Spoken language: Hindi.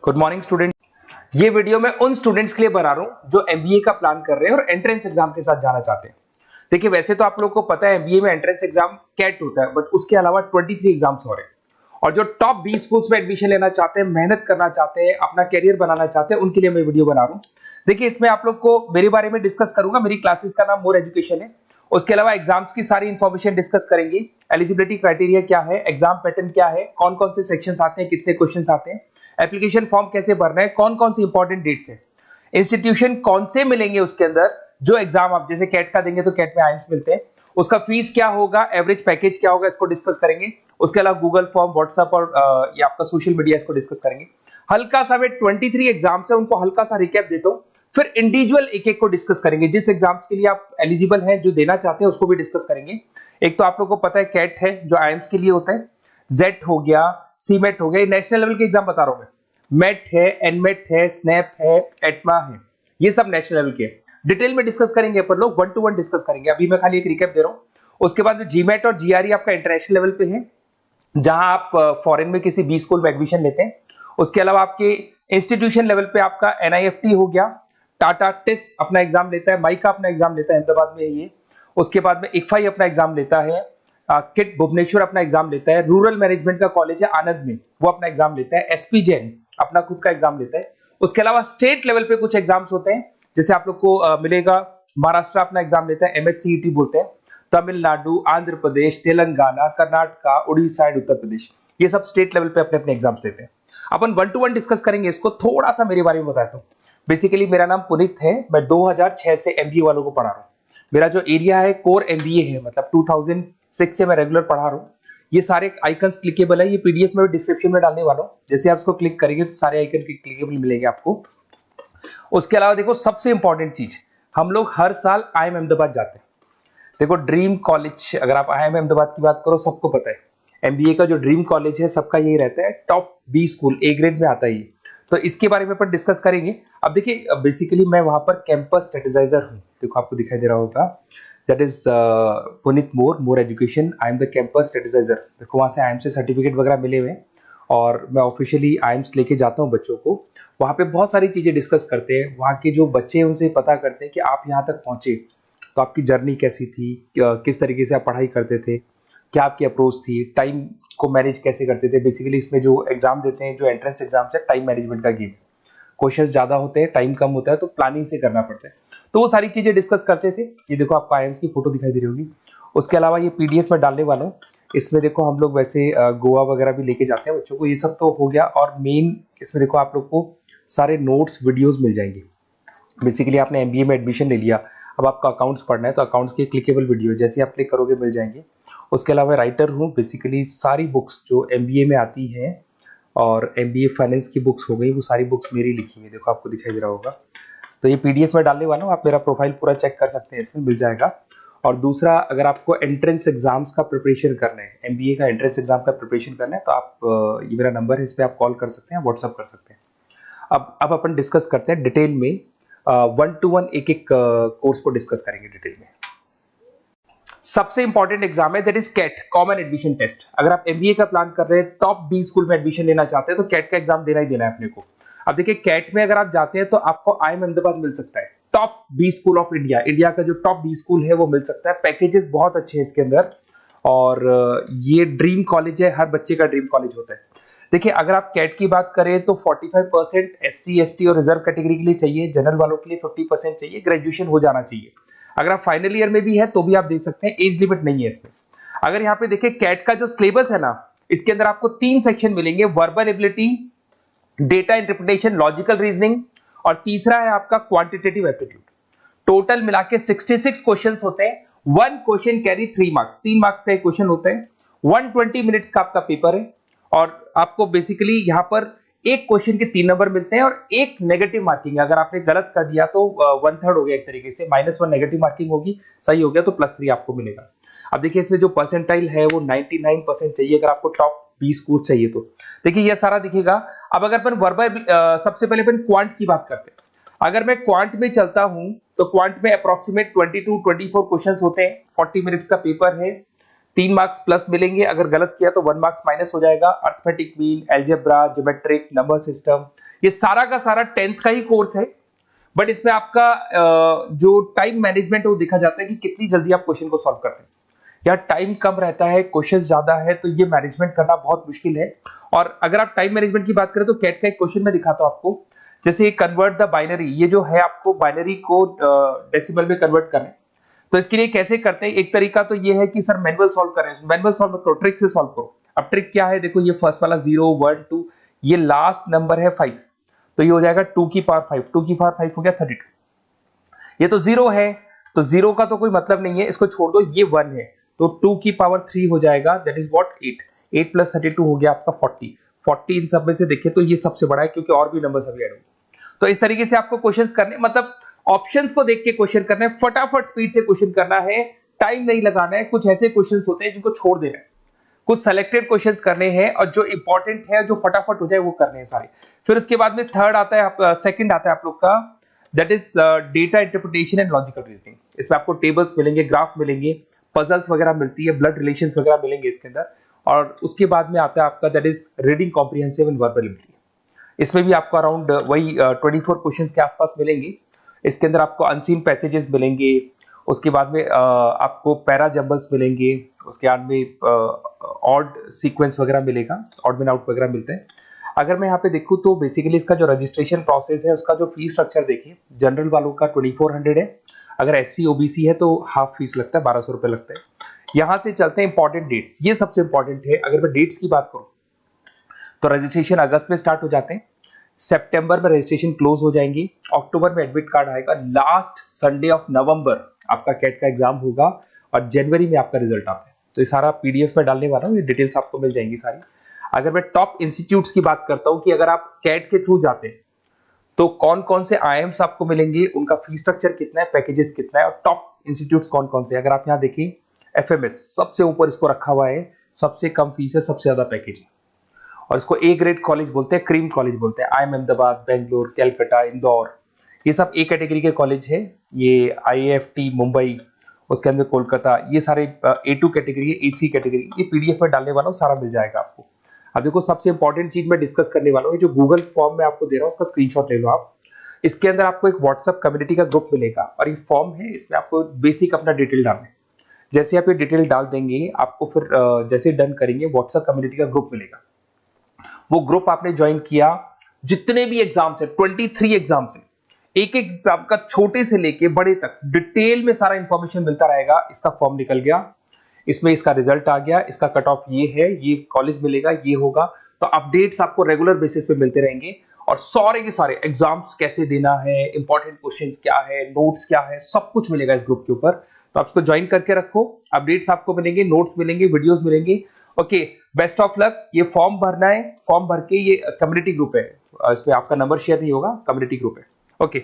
Good morning student. ये वीडियो मैं उन स्टूडेंट्स के लिए बना रहा हूं जो एमबीए का प्लान कर रहे हैं और एंट्रेंस एग्जाम के साथ जाना चाहते हैं। देखिए, वैसे तो आप लोगों को पता है एमबीए में एंट्रेंस एग्जाम कैट होता है, बट उसके अलावा 23 एग्जाम्स हो रहे हैं। और जो टॉप 20 स्कूल्स में एडमिशन लेना चाहते हैं, मेहनत करना चाहते हैं, अपना कैरियर बनाना चाहते हैं, उनके लिए मैं वीडियो बना रहा हूं। देखिए, इसमें आप लोग को मेरे बारे में डिस्कस करूंगा। मेरी क्लासेस का नाम मोर एजुकेशन है। उसके अलावा एग्जाम्स की सारी इंफॉर्मेशन डिस्कस करेंगे। एलिजिबिलिटी क्राइटेरिया क्या है, एग्जाम पैटर्न क्या है, कौन कौन से सेक्शंस आते हैं, कितने क्वेश्चंस आते हैं, एप्लीकेशन फॉर्म कैसे भरना है, कौन कौन सी इंपॉर्टेंट डेट्स है, इंस्टीट्यूशन कौन से मिलेंगे उसके अंदर। जो एग्जाम आप जैसे कैट का देंगे तो कैट में आइम्स मिलते हैं, उसका फीस क्या होगा, एवरेज पैकेज क्या होगा, इसको डिस्कस करेंगे। उसके अलावा गूगल फॉर्म, व्हाट्सएप और ये आपका सोशल मीडिया, इसको डिस्कस करेंगे। हल्का सा वे 23 एग्जाम्स है, उनको हल्का सा रिकैप देता हूं, फिर इंडिविजुअल एक एक को डिस्कस करेंगे। जिस एग्जाम्स के लिए आप एलिजिबल हैं, जो देना चाहते हैं, उसको भी डिस्कस करेंगे। एक तो आप लोगों को पता है कैट है जो आईएम्स के लिए होता है, जेट हो गया, सीमेट हो गया, नेशनल लेवल के एग्जाम बता रहा हूं मैं। मेट है, एनमेट है, स्नैप है, एटमा है, ये सब नेशनल लेवल के। डिटेल में डिस्कस करेंगे अपन लोग, 1 to 1 डिस्कस करेंगे। अभी मैं खाली एक रिकैप दे रहा हूं। उसके बाद में जीमेट और जीआरई आपका इंटरनेशनल लेवल पे है, जहां आप फॉरेन में किसी बी स्कूल में एडमिशन लेते हैं। उसके अलावा आपके इंस्टीट्यूशन लेवल पे आपका एनआईएफटी हो गया, टाटा टिस अपना एग्जाम लेता है, माइका अपना एग्जाम लेता है, अहमदाबाद में है ये। उसके बाद में इक्फाई अपना एग्जाम लेता है, किट भुवनेश्वर अपना एग्जाम लेता है, रूरल मैनेजमेंट का कॉलेज है आनंद में, वो अपना एग्जाम लेता है, एसपी जैन अपना खुद का एग्जाम लेता है। उसके अलावा स्टेट लेवल पे कुछ एग्जाम्स होते हैं, जैसे आप लोग को मिलेगा, महाराष्ट्र अपना एग्जाम लेता है, एमएचसीईटी बोलते हैं, तमिलनाडु, आंध्र प्रदेश, तेलंगाना, कर्नाटका, उड़ीसा एंड उत्तर प्रदेश, ये सब स्टेट लेवल पे अपने अपने एग्जाम्स लेते हैं। अपन 1 to 1 डिस्कस करेंगे इसको। थोड़ा सा मेरे बारे में बताता हूँ। बेसिकली मेरा नाम पुनीत है, मैं 2006 से एमबीए वालों को पढ़ा रहा हूँ। मेरा जो एरिया है कोर एमबीए है, मतलब 2006 से मैं रेगुलर पढ़ा रहा हूँ। ये सारे आइकन्स क्लिकेबल है, ये पीडीएफ में डिस्क्रिप्शन में डालने वाला हूँ। जैसे आप इसको क्लिक करेंगे तो सारे आइकन क्लिकेबल मिलेंगे आपको। उसके अलावा देखो, सबसे इंपॉर्टेंट चीज, हम लोग हर साल आईएम अहमदाबाद जाते हैं। देखो, ड्रीम कॉलेज, अगर आप आईएम अहमदाबाद की बात करो, सबको पता है एमबीए का जो ड्रीम कॉलेज है सबका यही रहता है, top B school, A grade में आता है ये। तो इसके बारे में अपन डिस्कस करेंगे। अब देखिए, बेसिकली मैं वहां पर कैंपस स्ट्रेटेजाइजर हूँ। देखो, आपको दिखाई दे रहा होगा, that is Puneet More education, I am the campus strategiser. देखो, वहां से आईएम से सर्टिफिकेट वगैरह मिले हुए हैं और मैं ऑफिशियली आईएम्स लेके जाता हूँ बच्चों को। वहां पे बहुत सारी चीजें डिस्कस करते हैं, वहां के जो बच्चे हैं उनसे पता करते हैं कि आप यहाँ तक पहुंचे तो आपकी जर्नी कैसी थी, किस तरीके से आप पढ़ाई करते थे, क्या आपकी अप्रोच थी, टाइम को मैनेज कैसे करते थे। बेसिकली इसमें जो एग्जाम देते हैं, जो एंट्रेंस एग्जाम है, टाइम मैनेजमेंट का गेम। क्वेश्चंस ज्यादा होते हैं, टाइम कम होता है, तो प्लानिंग से करना पड़ता है। तो वो सारी चीजें डिस्कस करते थे। ये देखो, आपको आईएम्स की फोटो दिखाई दे रही होगी। उसके अलावा ये पीडीएफ में डालने वाला हूँ। इसमें देखो, हम लोग वैसे गोवा वगैरह भी लेके जाते हैं बच्चों को, ये सब तो हो गया। और मेन इसमें देखो, आप लोग को सारे नोट्स, वीडियोज मिल जाएंगे। बेसिकली आपने एमबीए में एडमिशन ले लिया, अब आपका अकाउंट्स पढ़ना है, तो अकाउंट्स की क्लिकेबल वीडियो जैसे आप क्लिक करोगे मिल जाएंगे। उसके अलावा राइटर हूँ, बेसिकली सारी बुक्स जो एमबीए में आती हैं और एमबीए फाइनेंस की बुक्स हो गई, वो सारी बुक्स मेरी लिखी है। देखो, आपको दिखाई दे रहा होगा। तो ये पीडीएफ में डालने वाला हूँ, आप मेरा प्रोफाइल पूरा चेक कर सकते हैं, इसमें मिल जाएगा। और दूसरा, अगर आपको एंट्रेंस एग्जाम्स का प्रिपरेशन करना है, एमबीए का एंट्रेंस एग्जाम का प्रिपरेशन करना है, तो आप ये मेरा नंबर है, इस पर आप कॉल कर सकते हैं, व्हाट्सअप कर सकते हैं। अब अपन डिस्कस करते हैं डिटेल में, 1 to 1 एक एक कोर्स को डिस्कस करेंगे डिटेल में। सबसे इंपॉर्टेंट एग्जाम है, that is CAT, common admission test. अगर आप एमबीए का प्लान कर रहे हैं, टॉप बी स्कूल में एडमिशन लेना चाहते हैं, तो कैट का एग्जाम देना ही देना है अपने को। अब देखिए, कैट में अगर आप जाते हैं तो आपको आईएम अहमदाबाद मिल सकता है, top B school of India, India का जो टॉप बी स्कूल है वो मिल सकता है। पैकेजेस बहुत अच्छे हैं इसके अंदर, और ये ड्रीम कॉलेज है, हर बच्चे का ड्रीम कॉलेज होता है। देखिए, अगर आप कैट की बात करें तो 45% एससी एसटी और रिजर्व कैटेगरी के लिए चाहिए, जनरल वालों के लिए 50% चाहिए, ग्रेजुएशन हो जाना चाहिए। अगर आप फाइनल ईयर में भी है तो भी आप दे सकते हैं, एज लिमिट नहीं है इसमें। अगर यहाँ पे देखिए, कैट का जो सिलेबस है ना, इसके अंदर आपको 3 सेक्शन मिलेंगे, verbal ability, data interpretation, logical reasoning, और तीसरा है आपका क्वांटिटेटिव एप्टीट्यूड। टोटल मिला के 66 क्वेश्चन होते हैं। 1 क्वेश्चन कैरी 3 मार्क्स, 3 मार्क्स का एक क्वेश्चन होता है। 120 मिनट्स का आपका पेपर है, और आपको बेसिकली यहाँ पर एक क्वेश्चन के 3 नंबर मिलते हैं और एक नेगेटिव मार्किंग। अगर आपने गलत कर दिया तो 1/3 हो गया एक तरीके से, -1 नेगेटिव मार्किंग होगी, सही हो गया तो +3 आपको मिलेगा। अब देखिए, इसमें जो परसेंटाइल है वो 99% चाहिए, अगर आपको टॉप 20 स्कोर चाहिए तो। देखिए, ये सारा दिखेगा। अब अगर अपन वर्बल, सबसे पहले अपन क्वांट की बात करते हैं। अगर मैं क्वांट में चलता हूं तो क्वांट में अप्रोक्सीमेट 22-24 क्वेश्चंस होते हैं, 40 मिनट्स का पेपर है। 3 मार्क्स प्लस मिलेंगे, अगर गलत किया तो 1 मार्क्स माइनस हो जाएगा। Arithmetic mean, algebra, geometric, number system, ये सारा का सारा 10th का ही कोर्स है, बट इसमें आपका जो टाइम मैनेजमेंट है वो देखा जाता है कि कितनी जल्दी आप क्वेश्चन को सॉल्व करते हैं। या टाइम कम रहता है, क्वेश्चन ज्यादा है, तो ये मैनेजमेंट करना बहुत मुश्किल है। और अगर आप टाइम मैनेजमेंट की बात करें तो कैट का एक क्वेश्चन मैं दिखाता हूं आपको। जैसे कन्वर्ट द बाइनरी, ये जो है आपको बाइनरी को डेसिमल में कन्वर्ट करना है, तो इसके लिए कैसे करते हैं? एक तरीका तो ये है कि सर मैनुअल सॉल्व करें, मैनुअल सॉल्व मत करो, ट्रिक से सॉल्व करो। अब ट्रिक क्या है? देखो, ये फर्स्ट वाला 0 1 2, ये लास्ट नंबर है 5, तो ये हो जाएगा 2 की पावर 5, 2 की पावर 5 हो गया 32। ये तो 0 है, तो 0 का तो कोई मतलब नहीं है, इसको छोड़ दो। ये 1 है, तो 2 की पावर 3 हो जाएगा, दैट इज व्हाट 8। 8 प्लस 32 हो गया आपका 40। 40 इन सब में से देखें तो ये सबसे बड़ा है, क्योंकि और भी नंबर अभी ऐड होंगे। तो इस तरीके से आपको क्वेश्चंस करने, मतलब ऑप्शंस को देख के क्वेश्चन करना है, फटाफट स्पीड से क्वेश्चन करना है, टाइम नहीं लगाना है। कुछ ऐसे क्वेश्चंस होते हैं जिनको छोड़ देना है, कुछ सेलेक्टेड क्वेश्चंस करने हैं, और जो इंपॉर्टेंट है, जो फटाफट हो जाए, वो करने हैं सारे। फिर उसके बाद में थर्ड आता है, सेकंड आता है आप लोग का, that is data interpretation and logical reasoning. इसमें आपको टेबल्स मिलेंगे, ग्राफ मिलेंगे, पजल्स वगैरह मिलती है, ब्लड रिलेशंस वगैरह मिलेंगे इसके अंदर। और उसके बाद में आता है आपका that is reading comprehensive and verbal ability. इसमें भी आपको अराउंड वही 24 क्वेश्चंस के आसपास मिलेंगे। इसके अंदर आपको अनसीन पैसेजेस मिलेंगे, उसके बाद में आपको पैरा जंबल्स मिलेंगे, उसके बाद में ऑड सीक्वेंस वगैरह मिलेगा, ऑड मैन आउट वगैरह मिलते हैं। अगर मैं यहाँ पे देखूँ तो बेसिकली इसका जो रजिस्ट्रेशन प्रोसेस है, उसका जो फीस स्ट्रक्चर देखिए, जनरल वालों का 2400 है, अगर SC OBC है तो हाफ फीस लगता है, 1200 रुपए लगता है। यहाँ से चलते हैं इंपॉर्टेंट डेट्स, ये सबसे इंपॉर्टेंट है। अगर मैं डेट्स की बात करूँ तो रजिस्ट्रेशन अगस्त में स्टार्ट हो जाते हैं, सितंबर में रजिस्ट्रेशन क्लोज हो जाएंगी, अक्टूबर में एडमिट कार्ड आएगा, लास्ट संडे ऑफ नवंबर आपका कैट का एग्जाम होगा, और जनवरी में आपका रिजल्ट आता है। तो ये सारा PDF में डालने वाला हूँ, ये डिटेल्स आपको मिल जाएंगी सारी। अगर मैं टॉप इंस्टीट्यूट्स की बात करता हूँ कि अगर आप कैट के थ्रू जाते हैं तो कौन कौन से IIMs आपको मिलेंगे, उनका फीस स्ट्रक्चर कितना है, पैकेजेस कितना है, और टॉप इंस्टीट्यूट्स कौन कौन से। अगर आप यहाँ देखिए, FMS सबसे ऊपर इसको रखा हुआ है, सबसे कम फीस है, सबसे ज्यादा पैकेज है, और इसको A ग्रेड कॉलेज बोलते हैं, क्रीम कॉलेज बोलते हैं। IIM अहमदाबाद, बेंगलोर, कैलकाटा, इंदौर, ये सब A कैटेगरी के कॉलेज है। ये IIFT मुंबई, उसके अंदर कोलकाता, ये सारे A2 कैटेगरी, A3 कैटेगरी। ये PDF में डालने वाला हूँ, सारा मिल जाएगा आपको। अब देखो, सबसे इंपॉर्टेंट चीज मैं डिस्कस करने वाला हूँ, जो गूगल फॉर्म में आपको दे रहा हूँ, उसका स्क्रीनशॉट ले लो आप। इसके अंदर आपको एक व्हाट्सएप कम्युनिटी का ग्रुप मिलेगा, और ये फॉर्म है, इसमें आपको बेसिक अपना डिटेल डालना है। जैसे आप ये डिटेल डाल देंगे, आपको फिर जैसे डन करेंगे, व्हाट्सएप कम्युनिटी का ग्रुप मिलेगा। वो ग्रुप आपने ज्वाइन किया, जितने भी एग्जाम्स है, 23 एग्जाम्स है, एक एक एग्जाम का छोटे से लेके बड़े तक डिटेल में सारा इंफॉर्मेशन मिलता रहेगा। इसका फॉर्म निकल गया, इसमें इसका रिजल्ट आ गया, इसका कट ऑफ ये है, ये कॉलेज मिलेगा, ये होगा। तो अपडेट्स आपको रेगुलर बेसिस पे मिलते रहेंगे, और सारे के सारे एग्जाम्स कैसे देना है, इंपॉर्टेंट क्वेश्चंस क्या है, नोट्स क्या है, सब कुछ मिलेगा इस ग्रुप के ऊपर। तो आप इसको ज्वाइन करके रखो, अपडेट्स आपको मिलेंगे, नोट्स मिलेंगे, वीडियोस मिलेंगे। Okay, best of luck. ये फॉर्म भरना है, फॉर्म भर के, ये कम्युनिटी ग्रुप है, इसमें आपका नंबर शेयर नहीं होगा, कम्युनिटी ग्रुप है। ओके।